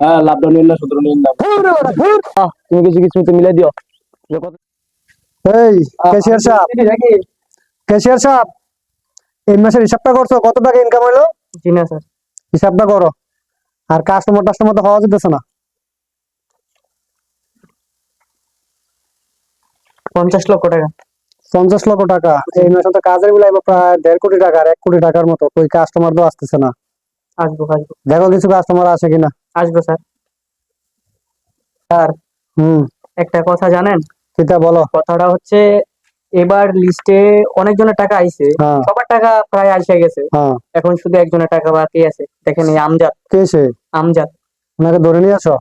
হ্যাঁ, লাভটা নিন না, শুধু নিন না। তুমি কিছু কিছু তো মিলাই দিও। এই ক্যাশিয়ার সাহেব, ক্যাশিয়ার সাহেব, এই মাসের হিসাবটা করছো? কত টাকা ইনকাম হলো? জি না স্যার। হিসাবটা করো। আর কাস্টমার টাস্টমার তো হওয়া যেতেছে না। 50 লক্ষ টাকা। 50 লক্ষ টাকা? এই মাসে তো কাজের বিল আইবো প্রায় 1.5 কোটি টাকা, আর 1 কোটি টাকার মতো। ওই কাস্টমার তো আসতেছে না। আসবো আসবো। দেখো কিছু কাস্টমার আছে কিনা। আসবো স্যার। স্যার, হুম। একটা কথা জানেন? সেটা বলো। কথাটা হচ্ছে, এবার লিস্টে অনেকজনের টাকা আইছে, হ্যাঁ সবার টাকা প্রায় আইসা গেছে। হ্যাঁ। এখন শুধু একজনের টাকা বাকি আছে। দেখেন, এই আমজাদ। কে সে? আমজাদ, ওনাকে ধরে নিয়ে আসো।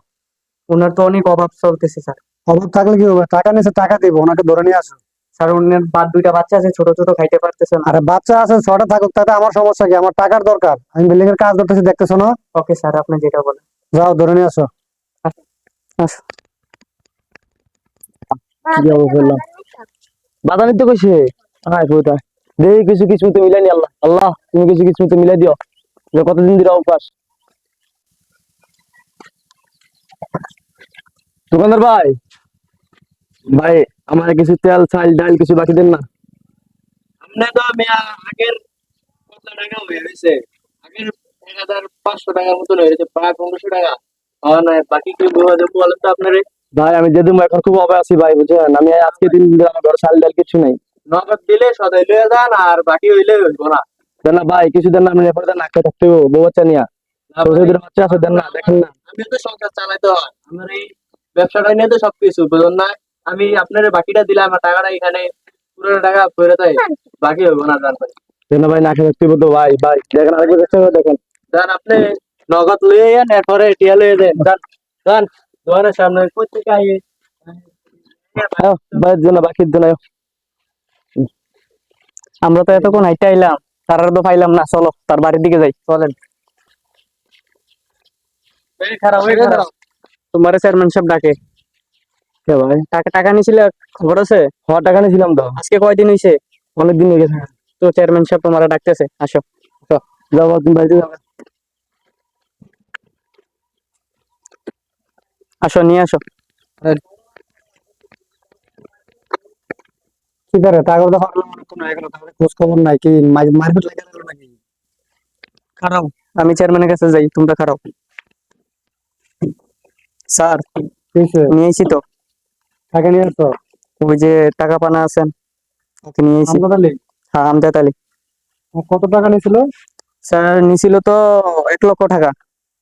ওনার তো অনেক অভাব চলতেছে স্যার। অভাব থাকলে কি হবে? টাকা নিয়েছে, টাকা দিব। ওনাকে ধরে নিয়ে আসো। স্যার, ওনার দুইটা বাচ্চা আছে, ছোট ছোট, খাইতে পারতেছে না। আরে বাচ্চা আছে, ছটা থাকুক, তাতে আমার সমস্যা কি? আমার টাকার দরকার। আমি বিল্ডিং এর কাজ করতেছি, দেখতেছো না? ওকে স্যার, আপনি যেটা বলেন। যাও ধরে নিয়ে আসো। আসো, আসো। কি অবস্থা বললাম? বাদানি তো কইছে। আয় কইতা। দেই কিছু কিছু তো মিলাই নি। আল্লাহ আল্লাহ, তুমি কিছু কিছু তো মিলাই দিও। যে কতদিন ধরে উপাস। দোকানদার ভাই, ভাই আমার কিছু তেল চাল ডাল কিছু বাকি দেন না। আপনি তো মিয়া আগের কত টাকা হয়ে গেছে? আগের 1500 টাকার মতন হয়ে গেছে, প্রায় 1500 টাকা। না, বাকি কি বলেন তো আপনারে? ভাই আমি যেদিন এখন খুব অভাবে আছি ভাই, বুঝছেন? আমি আজকে দিন ধরে আমার ঘরে চাল ডাল কিছু নাই। নগদ দিলে সদাই লয়ে যান, আর বাকি হইলে হইব না। দেন না ভাই, কিছু দেন না। আপনি এরপরে দেন না, খেয়ে থাকতে হইবো, বউ বাচ্চা নিয়া। না ছোট ভাই, ছোট বাচ্চা আছে, দেন না, দেখেন না। আমি তো সংসার চালাইতে হয়, আমার এই ব্যবসাটা নিয়ে তো সবকিছু বুঝুন না। আমি আপনার বাকিটা দিলে আমার টাকাটা এখানে পুরো টাকা ফেরত দেয়, বাকি হইব না। জান ভাই, দেন না ভাই, না খেয়ে থাকতে হইবো তো ভাই। ভাই দেখেন, আরেকবার চেষ্টা করে দেখেন। যান আপনি নগদ লয়ে যান, এরপরে টিয়া লয়ে দেন। যান যান, দোকানের সামনে কোথেকে আইয়ে আয়ো, ভাইয়ের জন্য বাকির জন্য আয়ো। আমরা তো এতক্ষণ হাইটে আইলাম, তার তো পাইলাম না। চলো তার বাড়ির দিকে যাই, চলেন। খারাপ হয়ে খারাপ। তোমার চেয়ারম্যান সাহেব ডাকে। কে ভাই? টাকা টাকা নিছিলে, খবর আছে? হওয়ার টাকা নিয়েছিলাম তো। আজকে কয়দিন হইছে? অনেকদিন হয়ে গেছে। তো চেয়ারম্যান সাহেব তোমার ডাকতেছে, আসো। যাবো, তুমি বাড়িতে যাবে। আসো, নিয়ে আসো। কি করে টাকা কথা পারলাম অনেকক্ষণ হয়ে গেল, তাহলে খোঁজ খবর নাই। কি মারপিট লেগে গেল নাকি? খারাপ, আমি চেয়ারম্যানের কাছে যাই, তোমরা খারাপ। স্যার, কিসে? নিয়ে আইছি তো। টাকা নিয়ে আসো। ওই যে টাকা পানা আছেন, ওকে নিয়ে আইছি। আমদাদ আলী? হ্যাঁ, আমজাদ আলী। কত টাকা নিয়েছিল? স্যার, নিছিল তো 1 লক্ষ টাকা।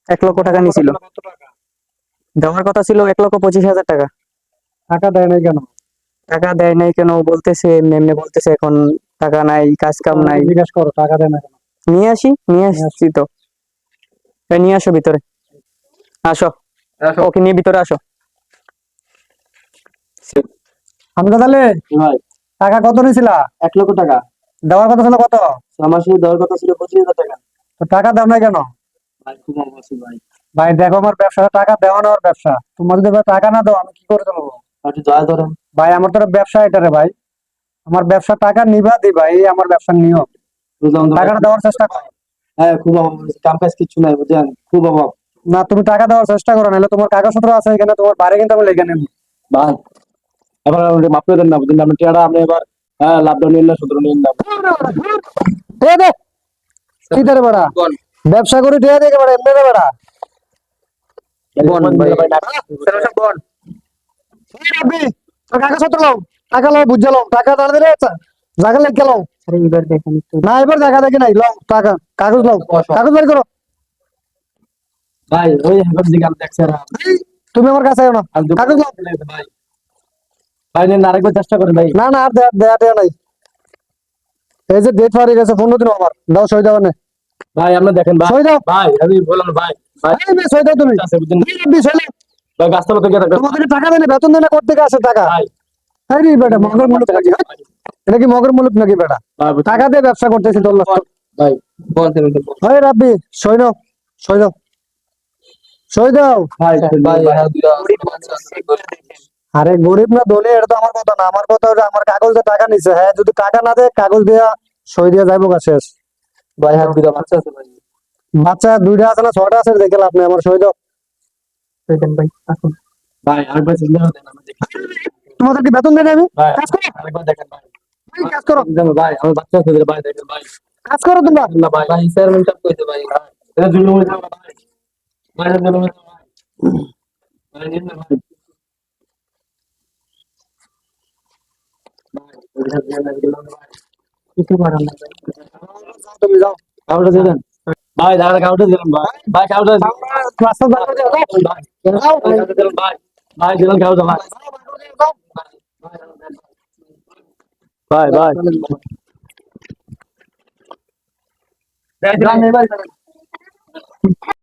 1 লক্ষ টাকা নিছিল। কত টাকা? দেওয়ার কথা ছিল 1,25,000 টাকা। টাকা দেয় নাই কেন? টাকা দেয় নাই কেন বলতেছে, এমনি এমনি বলতেছে এখন টাকা নাই, কাজ কাম নাই। জিজ্ঞাসা করো, টাকা দেয় না কেন। নিয়ে আসি, নিয়ে নিয়ে আসছি তো। এই নিয়ে আসো ভিতরে, আসো। ওকে নিয়ে ভিতরে আসো। আমদাদ আলী, ভাই, টাকা কত নিয়েছিল? 1 লক্ষ টাকা। দেওয়ার কথা ছিল কত? আমার সাথে দেওয়ার কথা ছিল 25,000 টাকা। তো টাকা দাও নাই কেন? ভাই খুব অভাব আছে ভাই। ভাই দেখো, আমার ব্যবসাটা টাকা দেওয়া নেওয়ার ব্যবসা। তোমার যদি এবার টাকা না দাও, আমি কি করে চলবো? একটু দয়া ধরেন। ভাই আমার তো ব্যবসা এটা রে ভাই। আমার ব্যবসা টাকা নিবা দিবা, এই আমার ব্যবসার নিয়ম। বুঝলাম তো ভাই। টাকাটা দেওয়ার চেষ্টা করো। হ্যাঁ, খুব অভাব আছে, কাম কাজ কিছু নাই, বুঝছেন, খুব অভাব। না, তুমি টাকা দেওয়ার চেষ্টা করো, নাহলে তোমার কাগজপত্র আছে এখানে, তোমার বাড়ি কিন্তু আমি লেখা নেবো। ভাই এবার আপনি মাফ করে দেন না, বুঝলেন? আপনি টিয়াটা আপনি এবার, হ্যাঁ, লাভটা নিন না, শুধু নিন না। ঠিক আছে? কি ধরে বেড়া? কোন ব্যবসা করে দিয়ে দেখে বেড়া, এমনি রে বেড়া। বন ভাই। বল। কাগজপত্র লাও, টাকা লাও, বুঝে লাও, টাকা দাঁড় দিলে জায়গা লেগে লাও। আরে এবার দেখেন একটু। না, এবার দেখা দেখি নাই, লাও টাকা, কাগজ লাও, কাগজ বের করো। ভাই, ওই হেবার দিকে আমি দেখছি আর তুমি আমার কাছে আয় না, আমি কাগজ লাও। ভাই, ভাই নেন, আরেকবার চেষ্টা করেন ভাই। না না, আর দেয়া নাই। এই যে ডেট পার হয়ে গেছে, 15 দিন আমার দাও, সই দাও না। ভাই আপনি দেখেন ভাই। সই দাও। ভাই আমি বললাম ভাই, ভাই সই দাও তুমি। আছে, বুঝছেন? সই দাও। ভাই গাছতলা থেকে থাকবেন। তোমাদের টাকা দেয় না, বেতন দেয় না, কোথা থেকে আসে টাকা? ভাই আরে বেটা, মগের মুলুক নাকি? এটা কি মগের মুলুক নাকি বেটা? ভাই, বুঝছেন? টাকা দিয়ে ব্যবসা করতেছি তোর লোক। ভাই বলতেন হয় রাব্বি, সই দাও, সই দাও, সই দাও। ভাই। ভাই হ্যাঁ, আরে গরিব না ধনী এটা তো আমার কথা না, আমার কথা হলো আমার কাগজে টাকা নিছে। হ্যাঁ, যদি টাকা না দেয়, কাগজ দিয়া সই দিয়া যাইবো গা, শেষ। ভাই হ্যাঁ, দুটো বাচ্চা আছে ভাই। বাচ্চা দুইটা আছে না ছয়টা আছে, দেখে লাভ নেই, আমার সই দাও। দেন ভাই আসুন। ভাই আরেকবার চিন্তা দেন আমাদের তোমাদের কি বেতন দেন আমি ভাই কাজ করো আরেকবার দেখেন ভাই ভাই, কাজ করো ভাই আমার বাচ্চা আছে ভাই দেখেন ভাই কাজ করো তোমরা না ভাই ভাই চেয়ারম্যান সাহেব কইতে ভাই এটা জুলুম হইছে ভাই ভাই এটা জুলুম হইছে ভাই ভাই নিন না ভাই কিছু করার না ভাই। তুমি যাও কাউটা দিলেন ভাই দাঁড়া কাউটা দিলেন ভাই ভাই কাউটা রাস্তা দাঁড় করে দাও ভাই কাউটা দিলেন ভাই ভাই দিলেন কাউটা ভাই ভাই ভাই যাও